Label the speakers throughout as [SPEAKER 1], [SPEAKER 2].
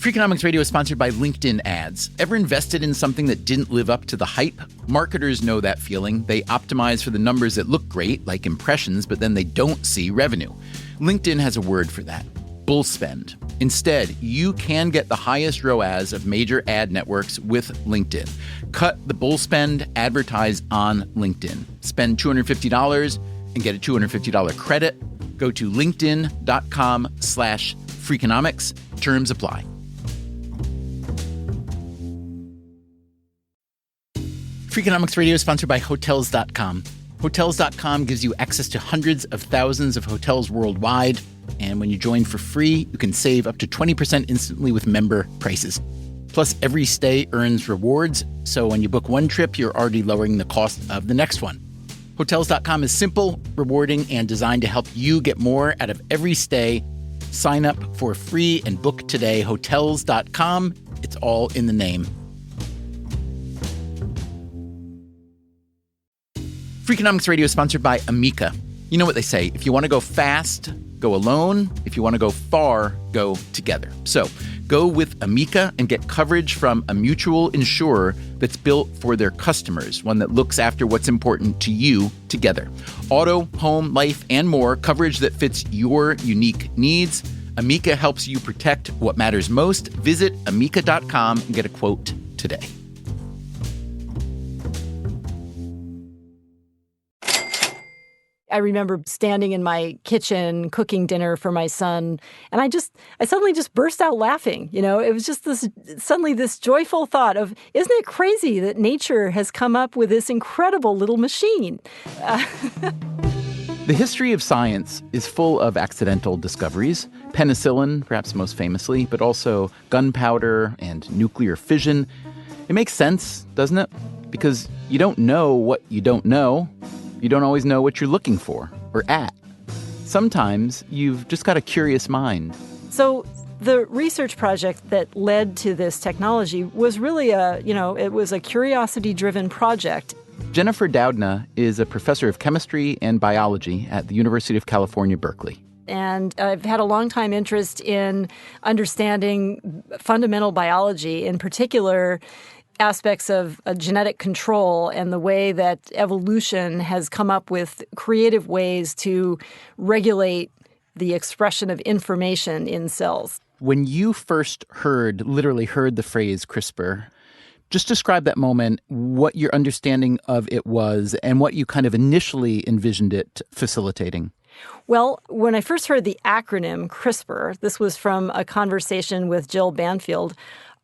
[SPEAKER 1] Freakonomics Radio is sponsored by LinkedIn ads. Ever invested in something that didn't live up to the hype? Marketers know that feeling. They optimize for the numbers that look great, like impressions, but then they don't see revenue. LinkedIn has a word for that: bull spend. Instead, you can get the highest ROAS of major ad networks with LinkedIn. Cut the bull spend, advertise on LinkedIn. Spend $250 and get a $250 credit. Go to linkedin.com/Freakonomics. Terms apply. Freakonomics Radio is sponsored by Hotels.com. Hotels.com gives you access to hundreds of thousands of hotels worldwide. And when you join for free, you can save up to 20% instantly with member prices. Plus, every stay earns rewards. So when you book one trip, you're already lowering the cost of the next one. Hotels.com is simple, rewarding, and designed to help you get more out of every stay. Sign up for free and book today. Hotels.com. It's all in the name. Freakonomics Radio is sponsored by Amica. You know what they say: if you want to go fast, go alone. If you want to go far, go together. So go with Amica and get coverage from a mutual insurer that's built for their customers, one that looks after what's important to you together. Auto, home, life, and more, coverage that fits your unique needs. Amica helps you protect what matters most. Visit amica.com and get a quote today.
[SPEAKER 2] I remember standing in my kitchen cooking dinner for my son, and I suddenly just burst out laughing. You know, it was just this joyful thought of, isn't it crazy that nature has come up with this incredible little machine?
[SPEAKER 1] The history of science is full of accidental discoveries. Penicillin, perhaps most famously, but also gunpowder and nuclear fission. It makes sense, doesn't it? Because you don't know what you don't know. You don't always know what you're looking for or at. Sometimes you've just got a curious mind.
[SPEAKER 2] So the research project that led to this technology was really it was a curiosity-driven project.
[SPEAKER 1] Jennifer Doudna is a professor of chemistry and biology at the University of California, Berkeley.
[SPEAKER 2] And I've had a long-time interest in understanding fundamental biology, in particular aspects of genetic control and the way that evolution has come up with creative ways to regulate the expression of information in cells.
[SPEAKER 1] When you first literally heard the phrase CRISPR, just describe that moment, what your understanding of it was, and what you kind of initially envisioned it facilitating.
[SPEAKER 2] Well, when I first heard the acronym CRISPR, this was from a conversation with Jill Banfield,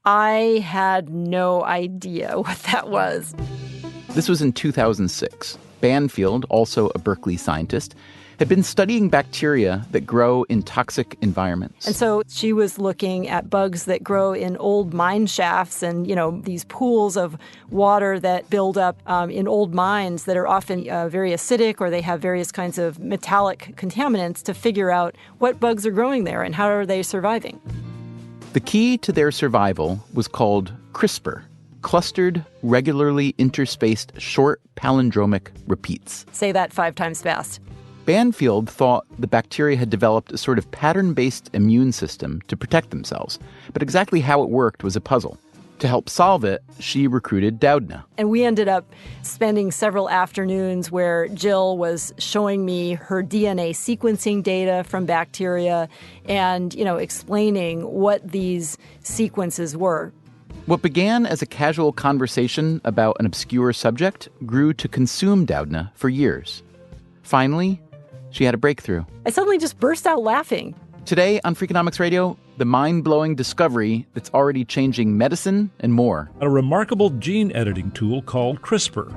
[SPEAKER 2] I had no idea what that was.
[SPEAKER 1] This was in 2006. Banfield, also a Berkeley scientist, had been studying bacteria that grow in toxic environments.
[SPEAKER 2] And so she was looking at bugs that grow in old mine shafts and, these pools of water that build up in old mines that are often very acidic, or they have various kinds of metallic contaminants, to figure out what bugs are growing there and how are they surviving.
[SPEAKER 1] The key to their survival was called CRISPR, clustered, regularly interspaced short palindromic repeats.
[SPEAKER 2] Say that 5 times fast.
[SPEAKER 1] Banfield thought the bacteria had developed a sort of pattern-based immune system to protect themselves, but exactly how it worked was a puzzle. To help solve it, she recruited Doudna.
[SPEAKER 2] And we ended up spending several afternoons where Jill was showing me her DNA sequencing data from bacteria and, explaining what these sequences were.
[SPEAKER 1] What began as a casual conversation about an obscure subject grew to consume Doudna for years. Finally, she had a breakthrough.
[SPEAKER 2] I suddenly just burst out laughing.
[SPEAKER 1] Today on Freakonomics Radio, the mind-blowing discovery that's already changing medicine and more.
[SPEAKER 3] A remarkable gene editing tool called CRISPR.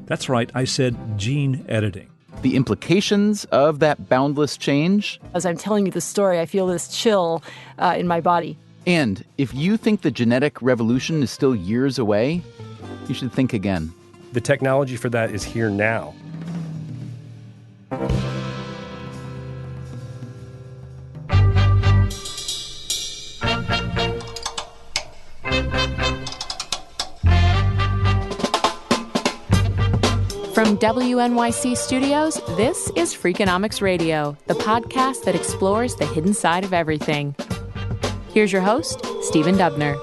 [SPEAKER 3] That's right, I said gene editing.
[SPEAKER 1] The implications of that boundless change.
[SPEAKER 2] As I'm telling you the story, I feel this chill in my body.
[SPEAKER 1] And if you think the genetic revolution is still years away, you should think again.
[SPEAKER 4] The technology for that is here now.
[SPEAKER 5] From WNYC Studios, this is Freakonomics Radio, the podcast that explores the hidden side of everything. Here's your host, Stephen Dubner.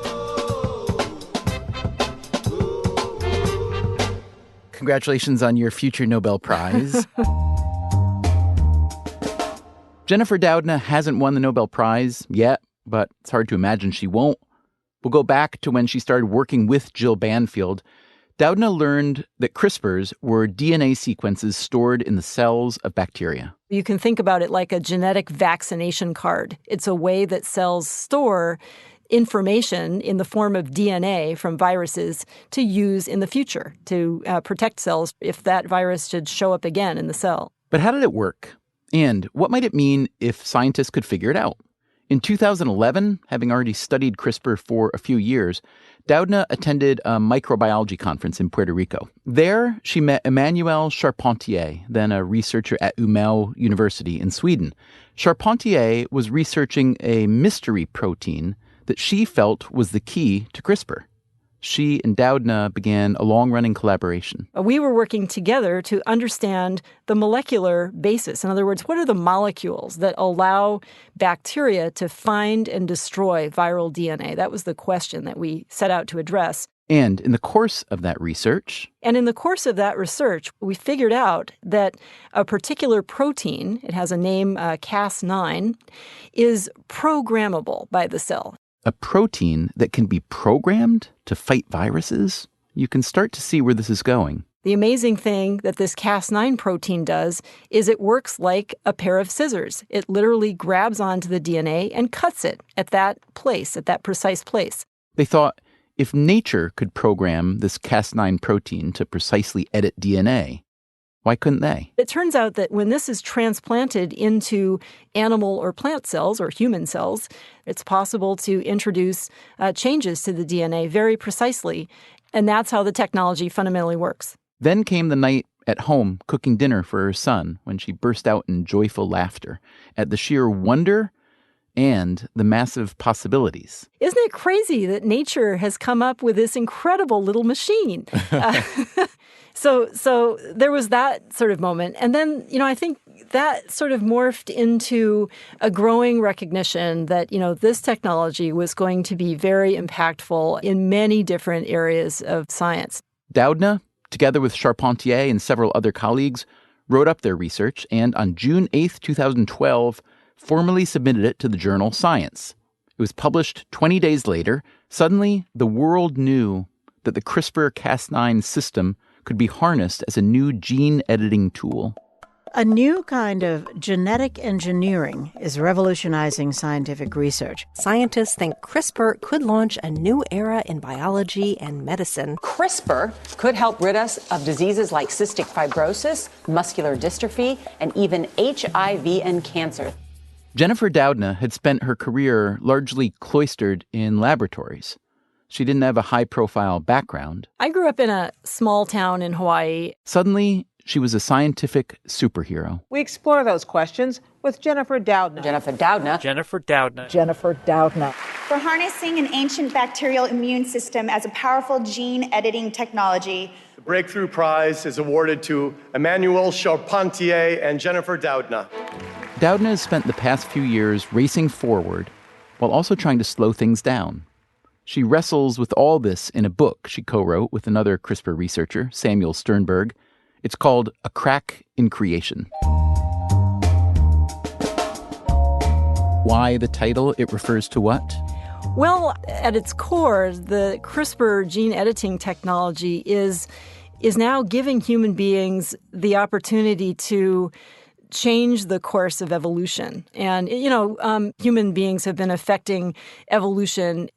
[SPEAKER 1] Congratulations on your future Nobel Prize. Jennifer Doudna hasn't won the Nobel Prize yet, but it's hard to imagine she won't. We'll go back to when she started working with Jill Banfield. Doudna learned that CRISPRs were DNA sequences stored in the cells of bacteria.
[SPEAKER 2] You can think about it like a genetic vaccination card. It's a way that cells store information in the form of DNA from viruses to use in the future to protect cells if that virus should show up again in the cell.
[SPEAKER 1] But how did it work? And what might it mean if scientists could figure it out? In 2011, having already studied CRISPR for a few years, Doudna attended a microbiology conference in Puerto Rico. There, she met Emmanuel Charpentier, then a researcher at Umeå University in Sweden. Charpentier was researching a mystery protein that she felt was the key to CRISPR. She and Doudna began a long-running collaboration.
[SPEAKER 2] We were working together to understand the molecular basis. In other words, what are the molecules that allow bacteria to find and destroy viral DNA? That was the question that we set out to address.
[SPEAKER 1] And in the course of that research,
[SPEAKER 2] we figured out that a particular protein, it has a name, Cas9, is programmable by the cell.
[SPEAKER 1] A protein that can be programmed to fight viruses? You can start to see where this is going.
[SPEAKER 2] The amazing thing that this Cas9 protein does is it works like a pair of scissors. It literally grabs onto the DNA and cuts it at that place, at that precise place.
[SPEAKER 1] They thought if nature could program this Cas9 protein to precisely edit DNA, why couldn't they?
[SPEAKER 2] It turns out that when this is transplanted into animal or plant cells or human cells, it's possible to introduce changes to the DNA very precisely. And that's how the technology fundamentally works.
[SPEAKER 1] Then came the night at home cooking dinner for her son when she burst out in joyful laughter at the sheer wonder and the massive possibilities.
[SPEAKER 2] Isn't it crazy that nature has come up with this incredible little machine? So there was that sort of moment. And then, I think that sort of morphed into a growing recognition that, this technology was going to be very impactful in many different areas of science.
[SPEAKER 1] Doudna, together with Charpentier and several other colleagues, wrote up their research and on June 8th, 2012, formally submitted it to the journal Science. It was published 20 days later. Suddenly, the world knew that the CRISPR-Cas9 system could be harnessed as a new gene editing tool.
[SPEAKER 6] A new kind of genetic engineering is revolutionizing scientific research.
[SPEAKER 7] Scientists think CRISPR could launch a new era in biology and medicine.
[SPEAKER 8] CRISPR could help rid us of diseases like cystic fibrosis, muscular dystrophy, and even HIV and cancer.
[SPEAKER 1] Jennifer Doudna had spent her career largely cloistered in laboratories. She didn't have a high-profile background.
[SPEAKER 2] I grew up in a small town in Hawaii.
[SPEAKER 1] Suddenly, she was a scientific superhero.
[SPEAKER 9] We explore those questions with Jennifer Doudna.
[SPEAKER 8] Jennifer Doudna.
[SPEAKER 10] Jennifer Doudna.
[SPEAKER 9] Jennifer Doudna.
[SPEAKER 11] For harnessing an ancient bacterial immune system as a powerful gene editing technology.
[SPEAKER 12] The Breakthrough Prize is awarded to Emmanuel Charpentier and Jennifer Doudna.
[SPEAKER 1] Doudna has spent the past few years racing forward while also trying to slow things down. She wrestles with all this in a book she co-wrote with another CRISPR researcher, Samuel Sternberg. It's called A Crack in Creation. Why the title? It refers to what?
[SPEAKER 2] Well, at its core, the CRISPR gene editing technology is now giving human beings the opportunity to change the course of evolution. And, human beings have been affecting evolution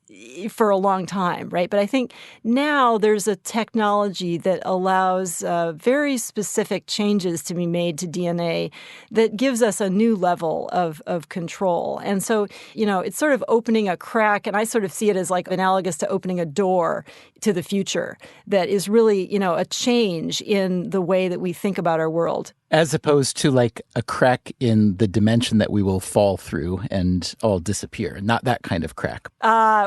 [SPEAKER 2] for a long time, right? But I think now there's a technology that allows very specific changes to be made to DNA that gives us a new level of control. And so, it's sort of opening a crack, and I sort of see it as like analogous to opening a door to the future that is really, a change in the way that we think about our world.
[SPEAKER 1] As opposed to like a crack in the dimension that we will fall through and all disappear. Not that kind of crack.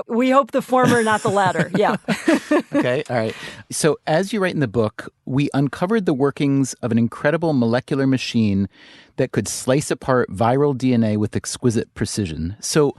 [SPEAKER 2] We hope the former, not the latter. Yeah.
[SPEAKER 1] Okay. All right. So as you write in the book, we uncovered the workings of an incredible molecular machine that could slice apart viral DNA with exquisite precision. So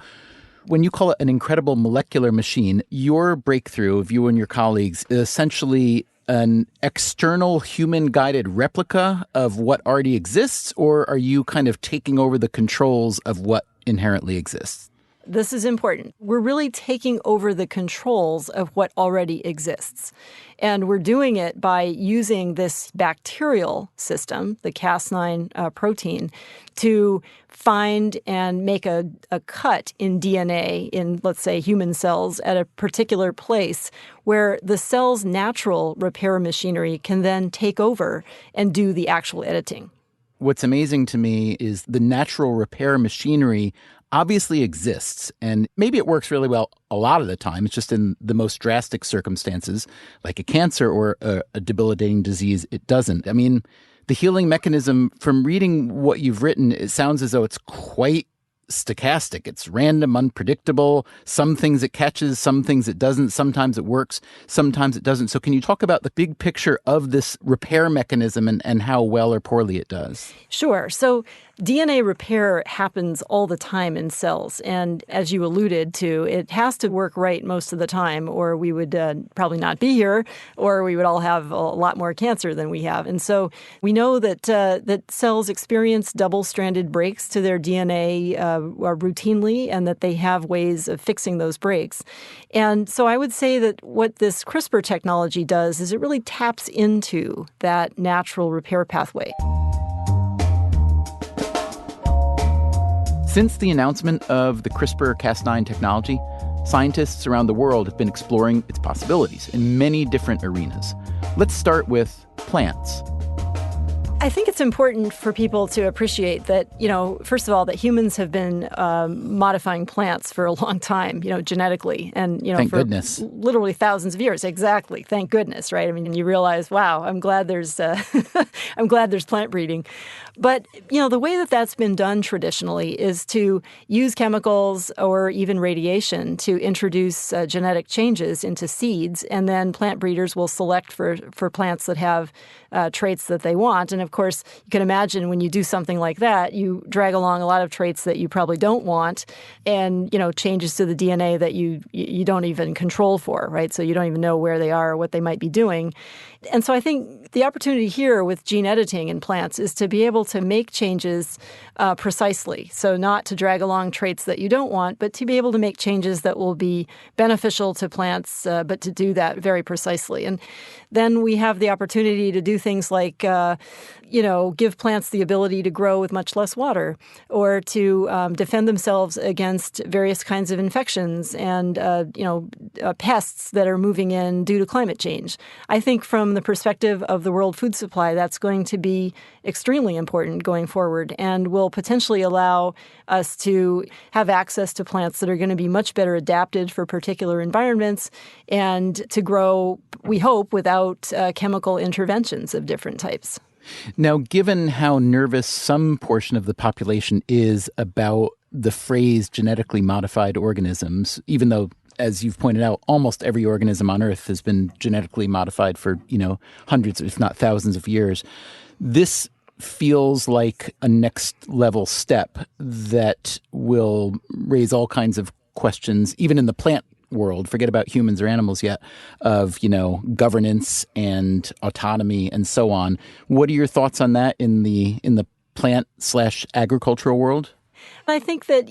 [SPEAKER 1] When you call it an incredible molecular machine, your breakthrough of you and your colleagues is essentially an external human-guided replica of what already exists, or are you kind of taking over the controls of what inherently exists?
[SPEAKER 2] This is important. We're really taking over the controls of what already exists. And we're doing it by using this bacterial system, the Cas9 protein, to find and make a cut in DNA in, let's say, human cells at a particular place where the cell's natural repair machinery can then take over and do the actual editing.
[SPEAKER 1] What's amazing to me is the natural repair machinery obviously exists, and maybe it works really well a lot of the time. It's just in the most drastic circumstances, like a cancer or a debilitating disease, it doesn't. I mean, the healing mechanism, from reading what you've written, it sounds as though it's quite stochastic. It's random, unpredictable. Some things it catches, some things it doesn't. Sometimes it works, sometimes it doesn't. So can you talk about the big picture of this repair mechanism and how well or poorly it does?
[SPEAKER 2] Sure. So DNA repair happens all the time in cells. And as you alluded to, it has to work right most of the time, or we would probably not be here, or we would all have a lot more cancer than we have. And so we know that that cells experience double-stranded breaks to their DNA routinely, and that they have ways of fixing those breaks. And so I would say that what this CRISPR technology does is it really taps into that natural repair pathway.
[SPEAKER 1] Since the announcement of the CRISPR-Cas9 technology, scientists around the world have been exploring its possibilities in many different arenas. Let's start with plants.
[SPEAKER 2] I think it's important for people to appreciate that, first of all, that humans have been modifying plants for a long time, genetically. And,
[SPEAKER 1] Thank
[SPEAKER 2] for
[SPEAKER 1] goodness.
[SPEAKER 2] Literally thousands of years. Exactly. Thank goodness, right? I mean, you realize, wow, I'm glad there's plant breeding. But, the way that that's been done traditionally is to use chemicals or even radiation to introduce genetic changes into seeds, and then plant breeders will select for plants that have traits that they want. And of course, you can imagine when you do something like that, you drag along a lot of traits that you probably don't want, and changes to the DNA that you don't even control for, right? So you don't even know where they are or what they might be doing. And so I think the opportunity here with gene editing in plants is to be able to make changes precisely. So not to drag along traits that you don't want, but to be able to make changes that will be beneficial to plants, but to do that very precisely. And then we have the opportunity to do things like, give plants the ability to grow with much less water, or to defend themselves against various kinds of infections and, pests that are moving in due to climate change. I think from the perspective of the world food supply, that's going to be extremely important going forward, and will potentially allow us to have access to plants that are going to be much better adapted for particular environments and to grow, we hope, without chemical interventions of different types.
[SPEAKER 1] Now, given how nervous some portion of the population is about the phrase genetically modified organisms, even though, as you've pointed out, almost every organism on Earth has been genetically modified for, hundreds, if not thousands of years, this feels like a next level step that will raise all kinds of questions, even in the plant world, forget about humans or animals yet, of, governance and autonomy and so on. What are your thoughts on that in the plant/agricultural world?
[SPEAKER 2] I think that,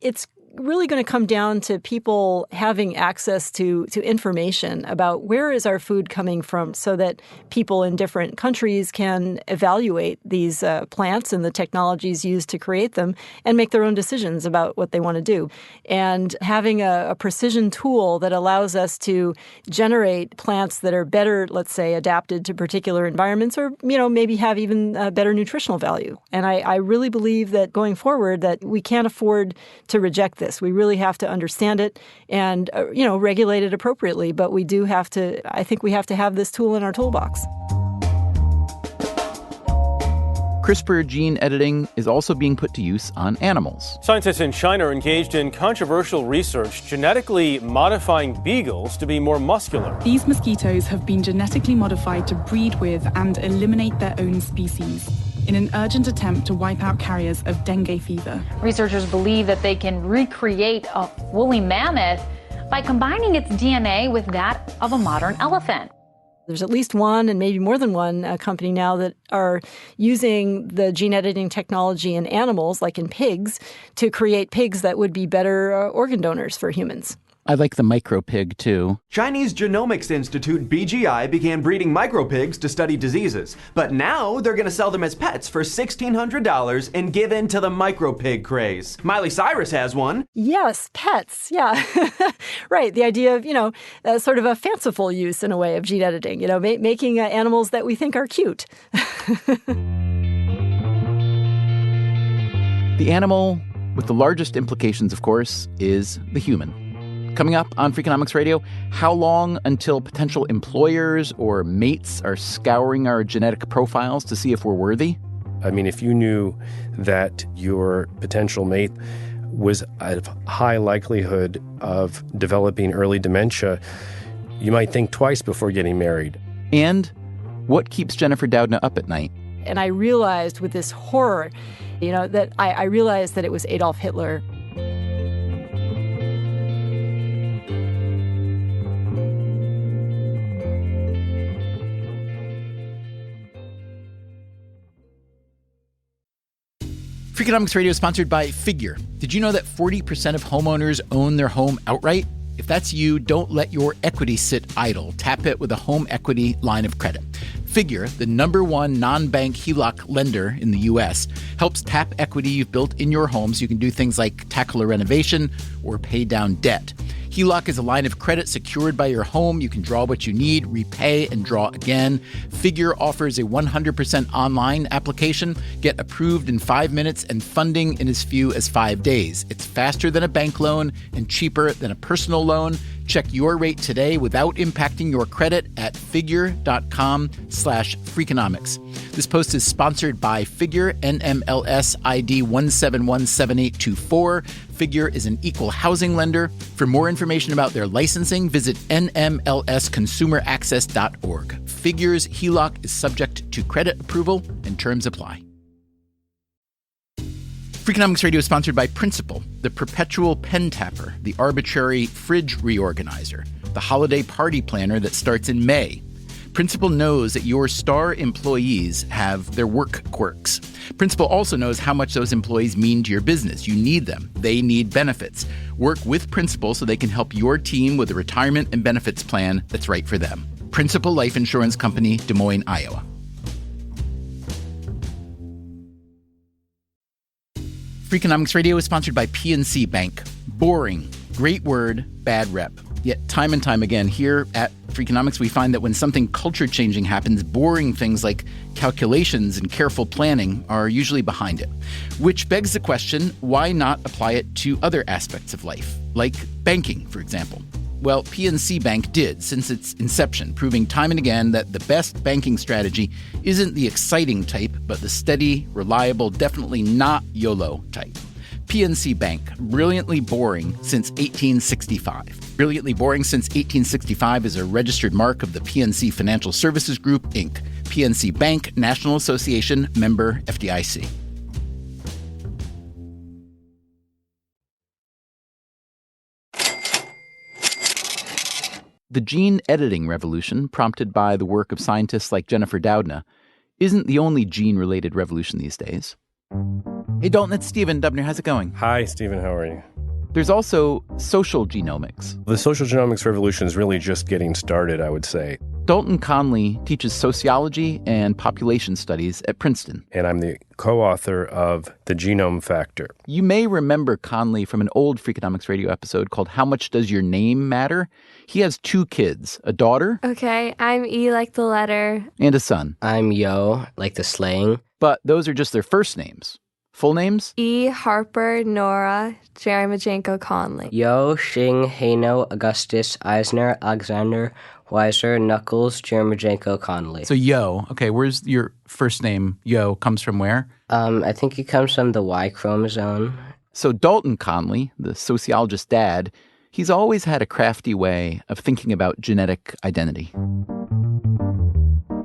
[SPEAKER 2] it's really going to come down to people having access to information about where is our food coming from, so that people in different countries can evaluate these plants and the technologies used to create them and make their own decisions about what they want to do. And having a precision tool that allows us to generate plants that are better, let's say, adapted to particular environments, or, maybe have even better nutritional value. And I really believe that going forward that we can't afford to reject this. We really have to understand it and, regulate it appropriately. But we do have to, I think we have to have this tool in our toolbox.
[SPEAKER 1] CRISPR gene editing is also being put to use on animals.
[SPEAKER 10] Scientists in China are engaged in controversial research, genetically modifying beagles to be more muscular.
[SPEAKER 13] These mosquitoes have been genetically modified to breed with and eliminate their own species. in an urgent attempt to wipe out carriers of dengue fever.
[SPEAKER 14] Researchers believe that they can recreate a woolly mammoth by combining its DNA with that of a modern elephant.
[SPEAKER 2] There's at least one and maybe more than one company now that are using the gene editing technology in animals, like in pigs, to create pigs that would be better organ donors for humans.
[SPEAKER 1] I like the micropig, too.
[SPEAKER 15] Chinese Genomics Institute, BGI, began breeding micropigs to study diseases. But now they're going to sell them as pets for $1,600 and give in to the micropig craze. Miley Cyrus has one.
[SPEAKER 2] Yes, pets. Yeah. Right. The idea of, sort of a fanciful use in a way of gene editing, making animals that we think are cute.
[SPEAKER 1] The animal with the largest implications, of course, is the human. Coming up on Freakonomics Radio, how long until potential employers or mates are scouring our genetic profiles to see if we're worthy?
[SPEAKER 4] I mean, if you knew that your potential mate was at high likelihood of developing early dementia, you might think twice before getting married.
[SPEAKER 1] And what keeps Jennifer Doudna up at night?
[SPEAKER 2] And I realized with this horror, that I realized that it was Adolf Hitler.
[SPEAKER 1] Freakonomics Radio is sponsored by Figure. Did you know that 40% of homeowners own their home outright? If that's you, don't let your equity sit idle. Tap it with a home equity line of credit. Figure, the #1 non-bank HELOC lender in the U.S., helps tap equity you've built in your home so you can do things like tackle a renovation or pay down debt. HELOC is a line of credit secured by your home. You can draw what you need, repay, and draw again. Figure offers a 100% online application. Get approved in 5 minutes and funding in as few as 5 days. It's faster than a bank loan and cheaper than a personal loan. Check your rate today without impacting your credit at figure.com/Freakonomics. This post is sponsored by Figure, NMLS ID 1717824. Figure is an equal housing lender. For more information about their licensing, visit nmlsconsumeraccess.org. Figure's HELOC is subject to credit approval and terms apply. Freakonomics Radio is sponsored by Principal, the perpetual pen tapper, the arbitrary fridge reorganizer, the holiday party planner that starts in May. Principal knows that your star employees have their work quirks. Principal also knows how much those employees mean to your business. You need them. They need benefits. Work with Principal so they can help your team with a retirement and benefits plan that's right for them. Principal Life Insurance Company, Des Moines, Iowa. Freakonomics Radio is sponsored by PNC Bank. Boring, great word, bad rep. Yet time and time again here at Freakonomics, we find that when something culture-changing happens, boring things like calculations and careful planning are usually behind it. Which begs the question, why not apply it to other aspects of life, like banking, for example? Well, PNC Bank did since its inception, proving time and again that the best banking strategy isn't the exciting type, but the steady, reliable, definitely not YOLO type. PNC Bank, brilliantly boring since 1865. Brilliantly boring since 1865 is a registered mark of the PNC Financial Services Group, Inc. PNC Bank, National Association, member FDIC. The gene editing revolution, prompted by the work of scientists like Jennifer Doudna, isn't the only gene-related revolution these days. Hey, Dalton, it's Stephen Dubner. How's it going?
[SPEAKER 4] Hi, Stephen. How are you?
[SPEAKER 1] There's also social genomics.
[SPEAKER 4] The social genomics revolution is really just getting started, I would say.
[SPEAKER 1] Dalton Conley teaches sociology and population studies at Princeton.
[SPEAKER 4] And I'm the co-author of The Genome Factor.
[SPEAKER 1] You may remember Conley from an old Freakonomics Radio episode called How Much Does Your Name Matter? He has 2 kids, a daughter.
[SPEAKER 16] Okay, I'm E like the letter.
[SPEAKER 1] And a son.
[SPEAKER 17] I'm Yo, like the slang.
[SPEAKER 1] But those are just their first names. Full names?
[SPEAKER 16] E. Harper, Nora, Jeremijenko Conley.
[SPEAKER 17] Yo, Shing, Haino, Augustus, Eisner, Alexander, Weiser, Knuckles, Jeremijenko Conley.
[SPEAKER 1] So Yo, okay, where's your first name? Yo comes from where?
[SPEAKER 17] I think it comes from the Y chromosome.
[SPEAKER 1] So Dalton Conley, the sociologist's dad, he's always had a crafty way of thinking about genetic identity.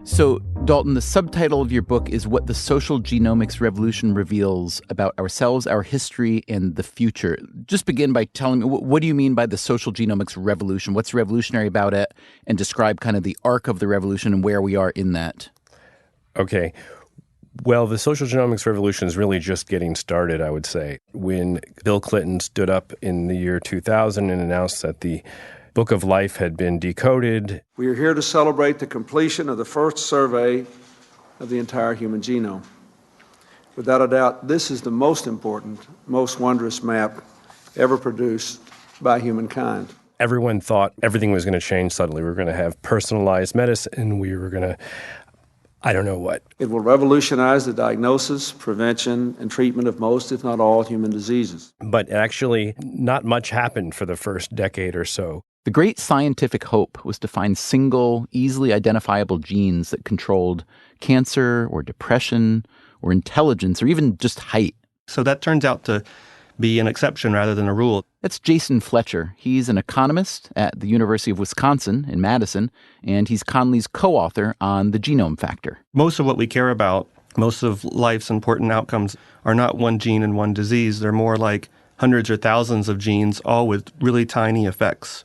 [SPEAKER 1] So Dalton, the subtitle of your book is What the Social Genomics Revolution Reveals About Ourselves, Our History, and the Future. Just begin by telling me, what do you mean by the social genomics revolution? What's revolutionary about it? And describe kind of the arc of the revolution and where we are in that.
[SPEAKER 4] Okay. Well, the social genomics revolution is really just getting started, I would say. When Bill Clinton stood up in the year 2000 and announced that the Book of Life had been decoded.
[SPEAKER 18] We are here to celebrate the completion of the first survey of the entire human genome. Without a doubt, this is the most important, most wondrous map ever produced by humankind.
[SPEAKER 4] Everyone thought everything was going to change suddenly. We were going to have personalized medicine. We were going to, I don't know what.
[SPEAKER 18] It will revolutionize the diagnosis, prevention, and treatment of most, if not all, human diseases.
[SPEAKER 4] But actually, not much happened for the first decade or so.
[SPEAKER 1] The great scientific hope was to find single, easily identifiable genes that controlled cancer or depression or intelligence or even just height.
[SPEAKER 19] So that turns out to be an exception rather than a rule.
[SPEAKER 1] That's Jason Fletcher. He's an economist at the University of Wisconsin in Madison, and he's Conley's co-author on the genome factor.
[SPEAKER 19] Most of what we care about, most of life's important outcomes, are not one gene and one disease. They're more like hundreds or thousands of genes, all with really tiny effects,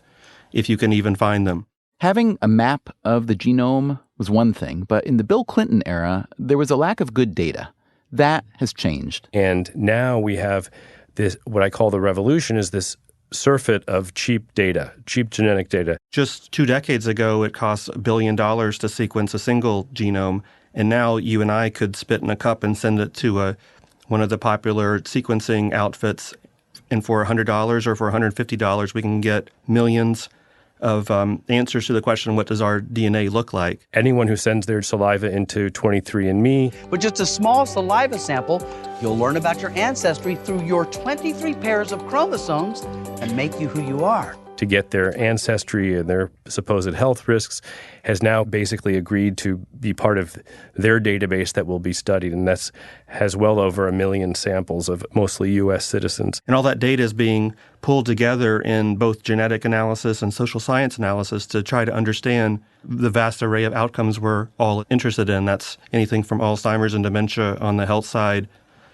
[SPEAKER 19] if you can even find them.
[SPEAKER 1] Having a map of the genome was one thing, but in the Bill Clinton era, there was a lack of good data. That has changed.
[SPEAKER 4] And now we have this, what I call the revolution, is this surfeit of cheap data, cheap genetic data.
[SPEAKER 19] Just 2 decades ago, it cost $1 billion to sequence a single genome, and now you and I could spit in a cup and send it to one of the popular sequencing outfits, and for $100 or for $150, we can get millions of answers to the question, what does our DNA look like?
[SPEAKER 4] Anyone who sends their saliva into 23andMe.
[SPEAKER 20] With just a small saliva sample, you'll learn about your ancestry through your 23 pairs of chromosomes and make you who you are.
[SPEAKER 4] To get their ancestry and their supposed health risks, has now basically agreed to be part of their database that will be studied, and that's has well over 1 million samples of mostly U.S. citizens.
[SPEAKER 19] And all that data is being pulled together in both genetic analysis and social science analysis to try to understand the vast array of outcomes we're all interested in. That's anything from Alzheimer's and dementia on the health side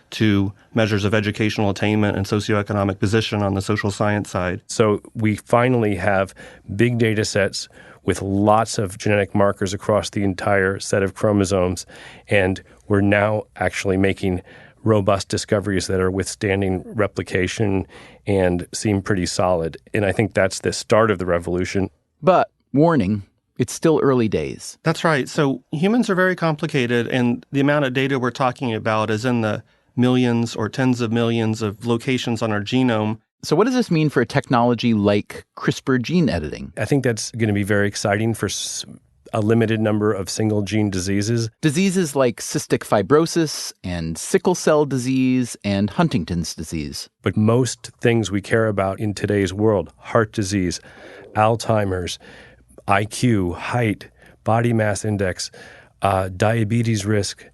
[SPEAKER 19] to measures of educational attainment and socioeconomic position on the social science side.
[SPEAKER 4] So we finally have big data sets with lots of genetic markers across the entire set of chromosomes, and we're now actually making robust discoveries that are withstanding replication and seem pretty solid. And I think that's the start of the revolution.
[SPEAKER 1] But, warning, it's still early days.
[SPEAKER 19] That's right. So humans are very complicated, and the amount of data we're talking about is in the millions or tens of millions of locations on our genome.
[SPEAKER 1] So what does this mean for a technology like CRISPR gene editing?
[SPEAKER 4] I think that's going to be very exciting for a limited number of single gene diseases.
[SPEAKER 1] Diseases like cystic fibrosis and sickle cell disease and Huntington's disease.
[SPEAKER 4] But most things we care about in today's world, heart disease, Alzheimer's, IQ, height, body mass index, diabetes risk,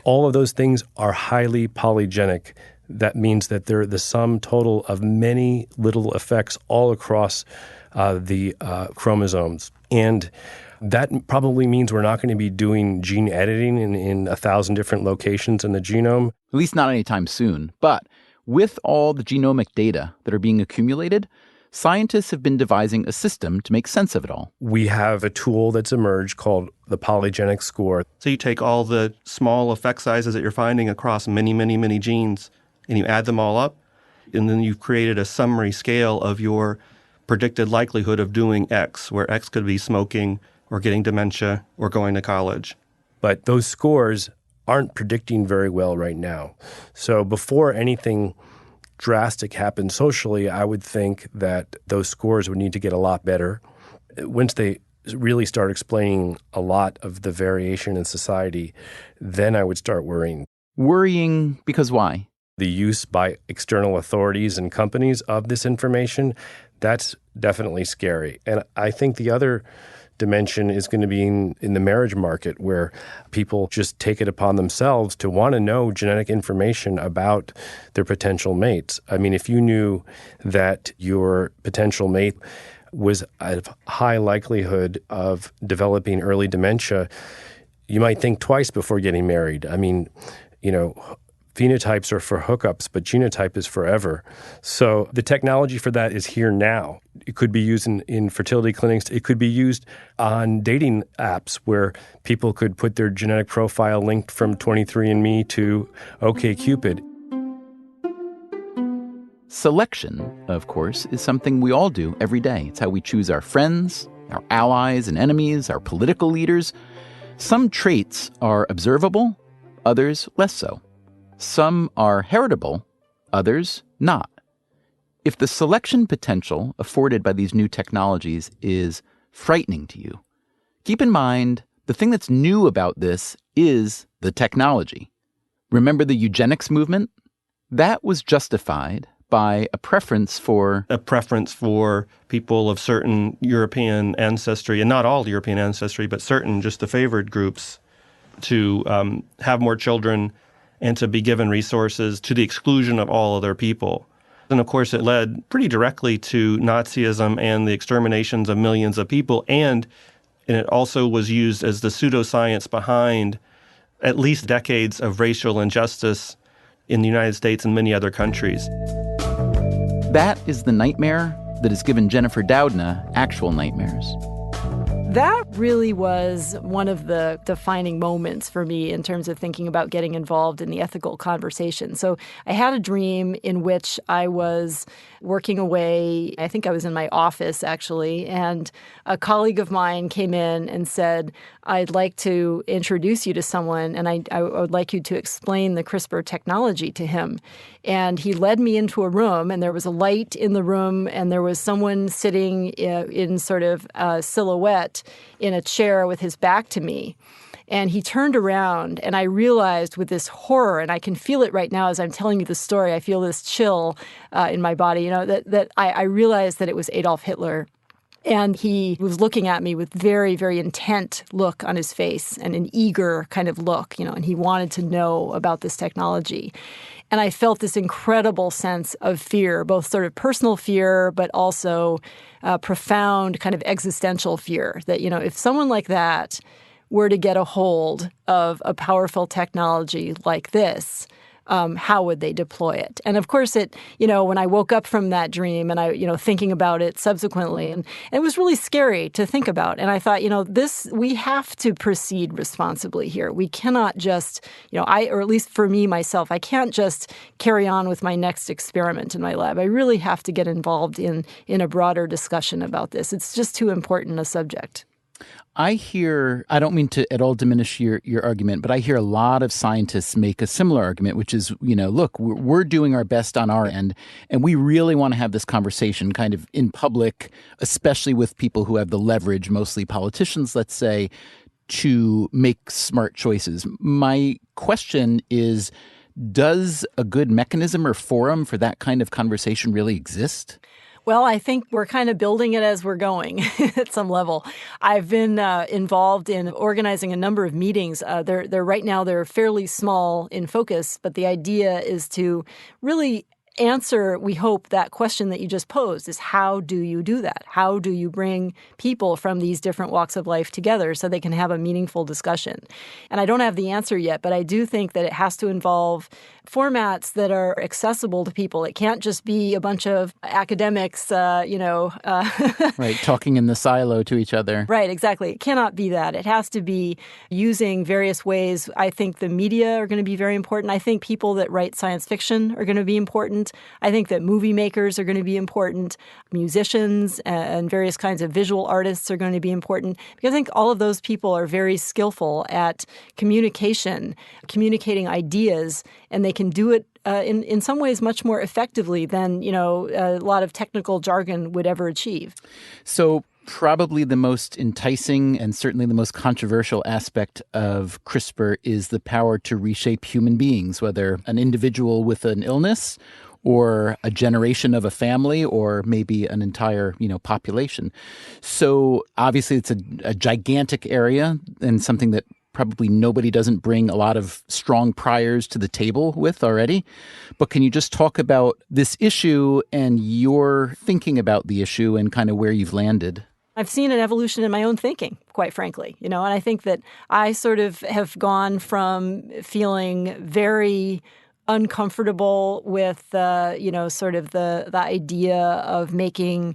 [SPEAKER 4] all of those things are highly polygenic. That means that they're the sum total of many little effects all across the chromosomes. And that probably means we're not going to be doing gene editing in 1,000 different locations in the genome.
[SPEAKER 1] At least not anytime soon. But with all the genomic data that are being accumulated, scientists have been devising a system to make sense of it all.
[SPEAKER 4] We have a tool that's emerged called the polygenic score.
[SPEAKER 19] So you take all the small effect sizes that you're finding across many, many, many genes, and you add them all up, and then you've created a summary scale of your predicted likelihood of doing X, where X could be smoking or getting dementia or going to college.
[SPEAKER 4] But those scores aren't predicting very well right now. So before anything drastic happens socially, I would think that those scores would need to get a lot better. Once they really start explaining a lot of the variation in society, then I would start worrying.
[SPEAKER 1] Worrying because why?
[SPEAKER 4] The use by external authorities and companies of this information, that's definitely scary. And I think the other dimension is going to be in the marriage market, where people just take it upon themselves to want to know genetic information about their potential mates. I mean, if you knew that your potential mate was at high likelihood of developing early dementia, you might think twice before getting married. I mean, phenotypes are for hookups, but genotype is forever. So the technology for that is here now. It could be used in fertility clinics. It could be used on dating apps where people could put their genetic profile linked from 23andMe to OkCupid.
[SPEAKER 1] Selection, of course, is something we all do every day. It's how we choose our friends, our allies and enemies, our political leaders. Some traits are observable, others less so. Some are heritable, others not. If the selection potential afforded by these new technologies is frightening to you, keep in mind the thing that's new about this is the technology. Remember the eugenics movement? That was justified by a preference for
[SPEAKER 19] people of certain European ancestry, and not all European ancestry, but certain, just the favored groups, to have more children and to be given resources to the exclusion of all other people. And of course, it led pretty directly to Nazism and the exterminations of millions of people, and it also was used as the pseudoscience behind at least decades of racial injustice in the United States and many other countries.
[SPEAKER 1] That is the nightmare that has given Jennifer Doudna actual nightmares.
[SPEAKER 2] That really was one of the defining moments for me in terms of thinking about getting involved in the ethical conversation. So I had a dream in which I was working away. I think I was in my office, actually, and a colleague of mine came in and said, I'd like to introduce you to someone, and I would like you to explain the CRISPR technology to him. And he led me into a room, and there was a light in the room, and there was someone sitting in sort of silhouette in a chair with his back to me. And he turned around, and I realized with this horror, and I can feel it right now as I'm telling you the story, I feel this chill in my body, that I realized that it was Adolf Hitler. And he was looking at me with very, very intent look on his face and an eager kind of look, and he wanted to know about this technology. And I felt this incredible sense of fear, both sort of personal fear, but also profound kind of existential fear that, if someone like that were to get a hold of a powerful technology like this, how would they deploy it? And of course, when I woke up from that dream and I, thinking about it subsequently, and it was really scary to think about. And I thought, we have to proceed responsibly here. We cannot just, or at least for me, myself, I can't just carry on with my next experiment in my lab. I really have to get involved in a broader discussion about this. It's just too important a subject.
[SPEAKER 1] I don't mean to at all diminish your argument, but I hear a lot of scientists make a similar argument, which is, look, we're doing our best on our end, and we really want to have this conversation kind of in public, especially with people who have the leverage, mostly politicians, let's say, to make smart choices. My question is, does a good mechanism or forum for that kind of conversation really exist?
[SPEAKER 2] Well, I think we're kind of building it as we're going at some level. I've been involved in organizing a number of meetings. Right now they're fairly small in focus, but the idea is to really answer, we hope, that question that you just posed is how do you do that? How do you bring people from these different walks of life together so they can have a meaningful discussion? And I don't have the answer yet, but I do think that it has to involve formats that are accessible to people. It can't just be a bunch of academics, Right,
[SPEAKER 1] talking in the silo to each other.
[SPEAKER 2] Right, exactly. It cannot be that. It has to be using various ways. I think the media are going to be very important. I think people that write science fiction are going to be important. I think that movie makers are going to be important. Musicians and various kinds of visual artists are going to be important, because I think all of those people are very skillful at communicating ideas, and they can do it in some ways much more effectively than, a lot of technical jargon would ever achieve.
[SPEAKER 1] So probably the most enticing and certainly the most controversial aspect of CRISPR is the power to reshape human beings, whether an individual with an illness or a generation of a family or maybe an entire, population. So obviously it's a gigantic area and something that probably nobody doesn't bring a lot of strong priors to the table with already. But can you just talk about this issue and your thinking about the issue and kind of where you've landed?
[SPEAKER 2] I've seen an evolution in my own thinking, quite frankly, and I think that I sort of have gone from feeling very uncomfortable with, sort of the idea of making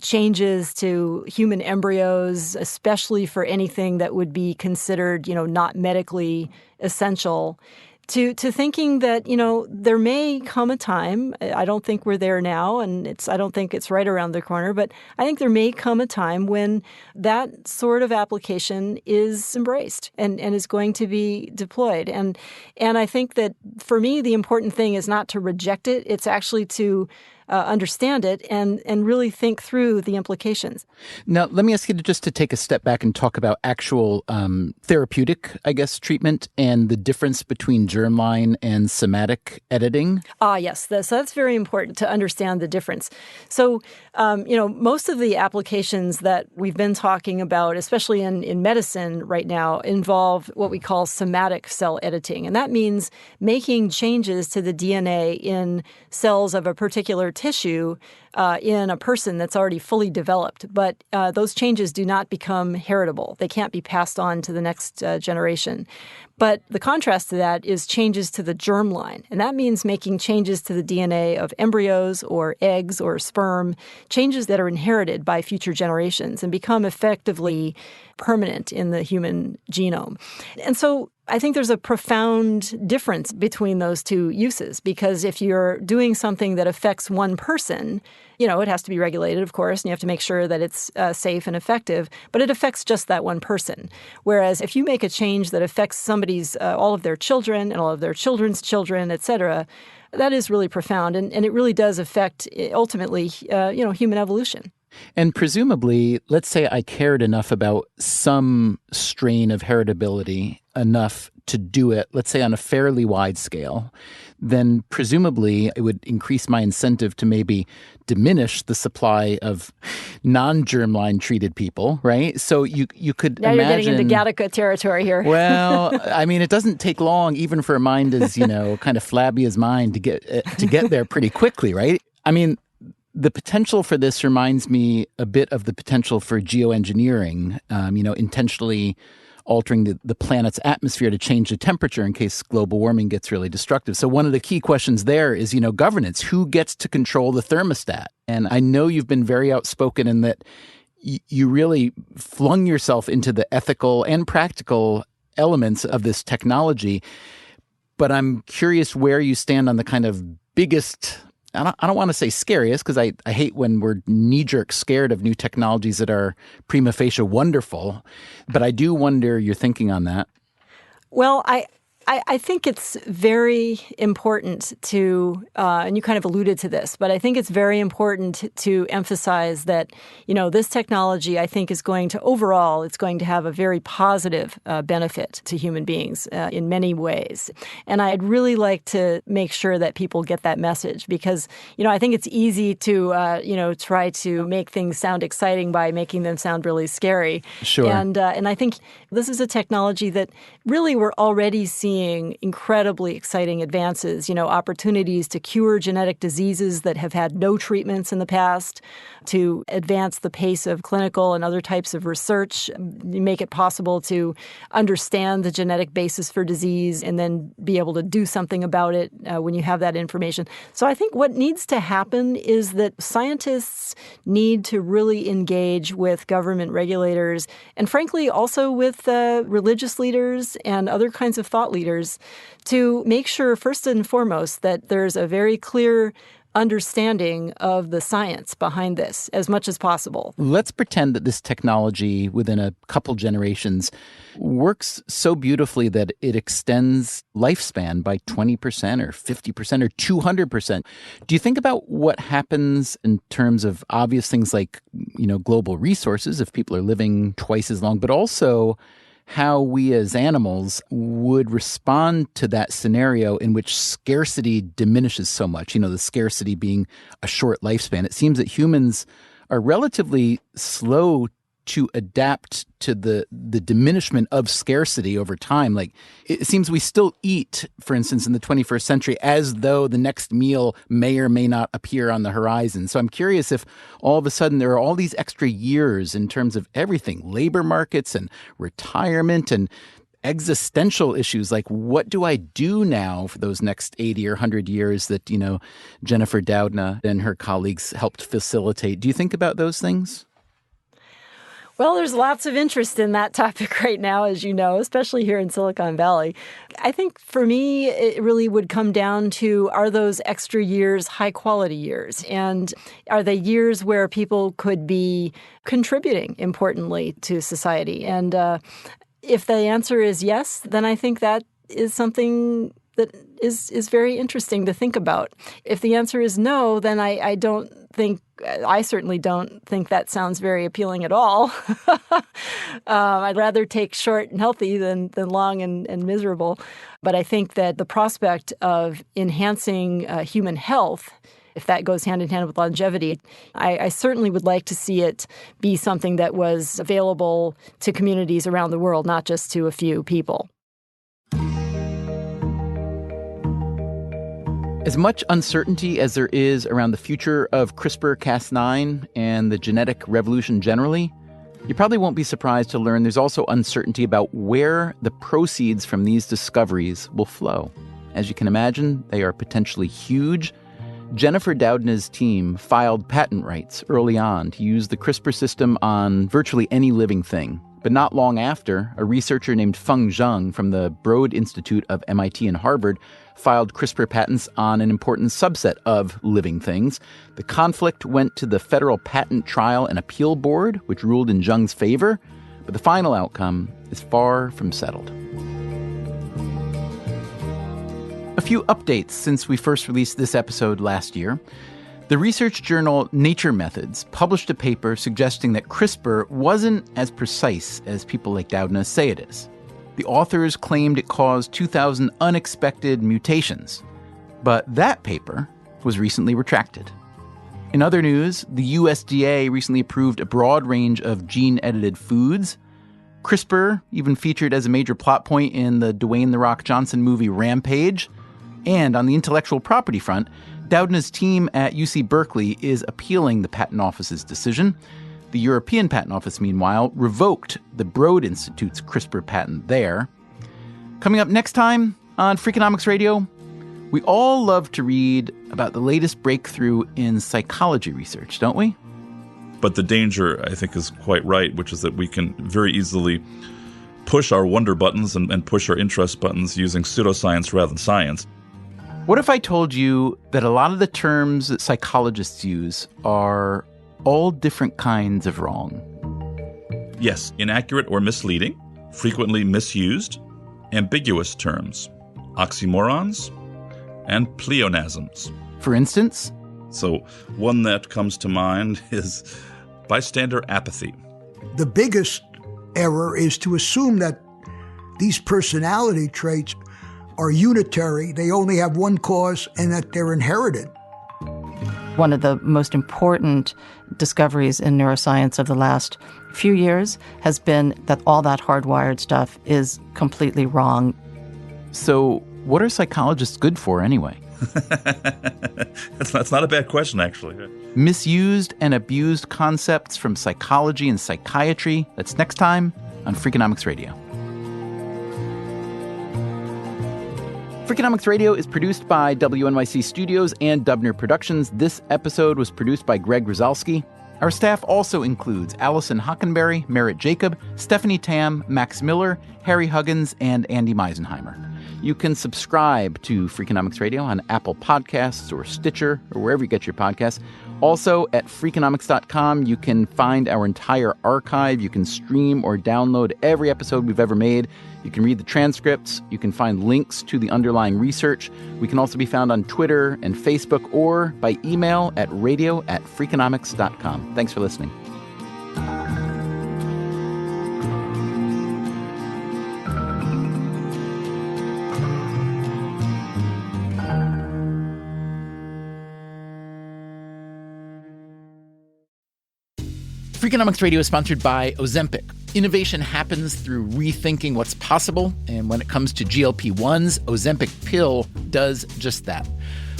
[SPEAKER 2] changes to human embryos, especially for anything that would be considered, not medically essential, to thinking that, there may come a time, I don't think we're there now, and I don't think it's right around the corner, but I think there may come a time when that sort of application is embraced and is going to be deployed. And I think that for me, the important thing is not to reject it. It's actually to understand it and really think through the implications.
[SPEAKER 1] Now, let me ask you to take a step back and talk about actual therapeutic, treatment and the difference between germline and somatic editing.
[SPEAKER 2] Yes. So that's very important to understand the difference. So, most of the applications that we've been talking about, especially in medicine right now, involve what we call somatic cell editing. And that means making changes to the DNA in cells of a particular tissue in a person that's already fully developed. But those changes do not become heritable. They can't be passed on to the next generation. But the contrast to that is changes to the germline. And that means making changes to the DNA of embryos or eggs or sperm, changes that are inherited by future generations and become effectively permanent in the human genome. And so I think there's a profound difference between those two uses, because if you're doing something that affects one person, it has to be regulated, of course, and you have to make sure that it's safe and effective, but it affects just that one person. Whereas if you make a change that affects somebody's, all of their children and all of their children's children, et cetera, that is really profound, and it really does affect, ultimately, human evolution.
[SPEAKER 1] And presumably, let's say I cared enough about some strain of heritability enough to do it, let's say on a fairly wide scale, then presumably it would increase my incentive to maybe diminish the supply of non-germline treated people, right? So you could
[SPEAKER 2] now
[SPEAKER 1] imagine...
[SPEAKER 2] Now you're getting into Gattaca territory here.
[SPEAKER 1] Well, it doesn't take long, even for a mind as, kind of flabby as mine, to get there pretty quickly, right? The potential for this reminds me a bit of the potential for geoengineering, intentionally altering the planet's atmosphere to change the temperature in case global warming gets really destructive. So one of the key questions there is, governance. Who gets to control the thermostat? And I know you've been very outspoken in that you really flung yourself into the ethical and practical elements of this technology. But I'm curious where you stand on the kind of biggest... I don't want to say scariest, because I hate when we're knee-jerk scared of new technologies that are prima facie wonderful. But I do wonder your thinking on that.
[SPEAKER 2] Well, I think it's very important to, and you kind of alluded to this, but I think it's very important to emphasize that, this technology, I think, is going to, overall, it's going to have a very positive benefit to human beings in many ways. And I'd really like to make sure that people get that message, because, I think it's easy to, try to make things sound exciting by making them sound really scary.
[SPEAKER 1] Sure.
[SPEAKER 2] And I think this is a technology that really we're already seeing incredibly exciting advances, opportunities to cure genetic diseases that have had no treatments in the past, to advance the pace of clinical and other types of research, make it possible to understand the genetic basis for disease and then be able to do something about it when you have that information. So I think what needs to happen is that scientists need to really engage with government regulators and, frankly, also with religious leaders and other kinds of thought leaders to make sure, first and foremost, that there's a very clear understanding of the science behind this as much as possible.
[SPEAKER 1] Let's pretend that this technology within a couple generations works so beautifully that it extends lifespan by 20% or 50% or 200%. Do you think about what happens in terms of obvious things like, global resources if people are living twice as long, but also how we as animals would respond to that scenario in which scarcity diminishes so much, the scarcity being a short lifespan? It seems that humans are relatively slow to adapt to the diminishment of scarcity over time. Like, it seems we still eat, for instance, in the 21st century, as though the next meal may or may not appear on the horizon. So I'm curious if all of a sudden there are all these extra years in terms of everything, labor markets and retirement and existential issues, like what do I do now for those next 80 or 100 years that, Jennifer Doudna and her colleagues helped facilitate? Do you think about those things?
[SPEAKER 2] Well, there's lots of interest in that topic right now, as you know, especially here in Silicon Valley. I think for me, it really would come down to, are those extra years high-quality years? And are they years where people could be contributing, importantly, to society? And if the answer is yes, then I think that is something that is very interesting to think about. If the answer is no, then I certainly don't think that sounds very appealing at all. I'd rather take short and healthy than long and miserable. But I think that the prospect of enhancing human health, if that goes hand in hand with longevity, I certainly would like to see it be something that was available to communities around the world, not just to a few people.
[SPEAKER 1] As much uncertainty as there is around the future of CRISPR-Cas9 and the genetic revolution generally, you probably won't be surprised to learn there's also uncertainty about where the proceeds from these discoveries will flow. As you can imagine, they are potentially huge. Jennifer Doudna's team filed patent rights early on to use the CRISPR system on virtually any living thing. But not long after, a researcher named Feng Zheng from the Broad Institute of MIT and Harvard filed CRISPR patents on an important subset of living things. The conflict went to the Federal Patent Trial and Appeal Board, which ruled in Zheng's favor, but the final outcome is far from settled. A few updates since we first released this episode last year. The research journal Nature Methods published a paper suggesting that CRISPR wasn't as precise as people like Doudna say it is. The authors claimed it caused 2,000 unexpected mutations, but that paper was recently retracted. In other news, the USDA recently approved a broad range of gene-edited foods. CRISPR even featured as a major plot point in the Dwayne "The Rock" Johnson movie Rampage. And on the intellectual property front, Doudna's team at UC Berkeley is appealing the Patent Office's decision. The European Patent Office, meanwhile, revoked the Broad Institute's CRISPR patent there. Coming up next time on Freakonomics Radio, we all love to read about the latest breakthrough in psychology research, don't we?
[SPEAKER 21] But the danger, I think, is quite right, which is that we can very easily push our wonder buttons and push our interest buttons using pseudoscience rather than science.
[SPEAKER 1] What if I told you that a lot of the terms that psychologists use are all different kinds of wrong?
[SPEAKER 21] Yes, inaccurate or misleading, frequently misused, ambiguous terms, oxymorons, and pleonasms.
[SPEAKER 1] For instance?
[SPEAKER 21] So one that comes to mind is bystander apathy.
[SPEAKER 22] The biggest error is to assume that these personality traits are unitary, they only have one cause, and that they're inherited.
[SPEAKER 23] One of the most important discoveries in neuroscience of the last few years has been that all that hardwired stuff is completely wrong.
[SPEAKER 1] So what are psychologists good for anyway?
[SPEAKER 21] That's not a bad question, actually.
[SPEAKER 1] Misused and abused concepts from psychology and psychiatry. That's next time on Freakonomics Radio. Freakonomics Radio is produced by WNYC Studios and Dubner Productions. This episode was produced by Greg Rosalsky. Our staff also includes Allison Hockenberry, Merritt Jacob, Stephanie Tam, Max Miller, Harry Huggins, and Andy Meisenheimer. You can subscribe to Freakonomics Radio on Apple Podcasts or Stitcher or wherever you get your podcasts. Also, at Freakonomics.com, you can find our entire archive. You can stream or download every episode we've ever made. You can read the transcripts. You can find links to the underlying research. We can also be found on Twitter and Facebook or by email at radio@Freakonomics.com. Thanks for listening. Freakonomics Radio is sponsored by Ozempic. Innovation happens through rethinking what's possible, and when it comes to GLP-1s, Ozempic pill does just that.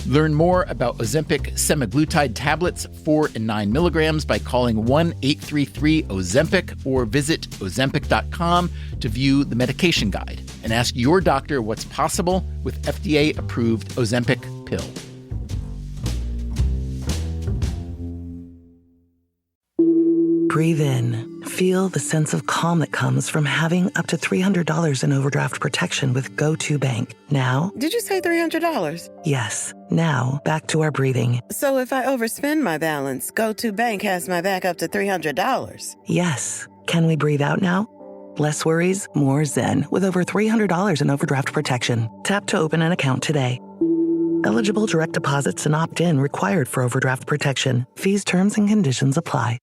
[SPEAKER 1] Learn more about Ozempic semaglutide tablets, 4 and 9 milligrams, by calling 1-833-OZEMPIC or visit Ozempic.com to view the medication guide and ask your doctor what's possible with FDA-approved Ozempic pill.
[SPEAKER 3] Breathe in. Feel the sense of calm that comes from having up to $300 in overdraft protection with GoToBank. Now,
[SPEAKER 5] Did you say $300?
[SPEAKER 3] yes. Now, back to our breathing.
[SPEAKER 5] So if I overspend my balance, GoToBank has my back up to $300.
[SPEAKER 3] Yes. Can we breathe out now? Less worries, more zen with over $300 in overdraft protection. Tap to open an account today. Eligible direct deposits and opt-in required for overdraft protection. Fees, terms, and conditions apply.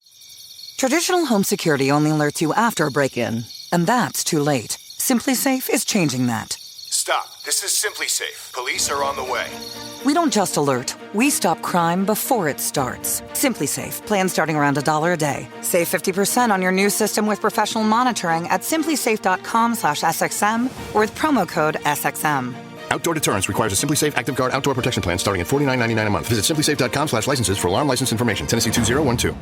[SPEAKER 6] Traditional home security only alerts you after a break-in, and that's too late. SimpliSafe is changing that.
[SPEAKER 24] Stop. This is SimpliSafe. Police are on the way.
[SPEAKER 6] We don't just alert, we stop crime before it starts. SimpliSafe, plan starting around $1 a day. Save 50% on your new system with professional monitoring at simplisafe.com/SXM or with promo code SXM.
[SPEAKER 24] Outdoor deterrence requires a SimpliSafe Active Guard outdoor protection plan starting at $49.99 a month. Visit simplisafe.com/licenses for alarm license information. Tennessee 2012.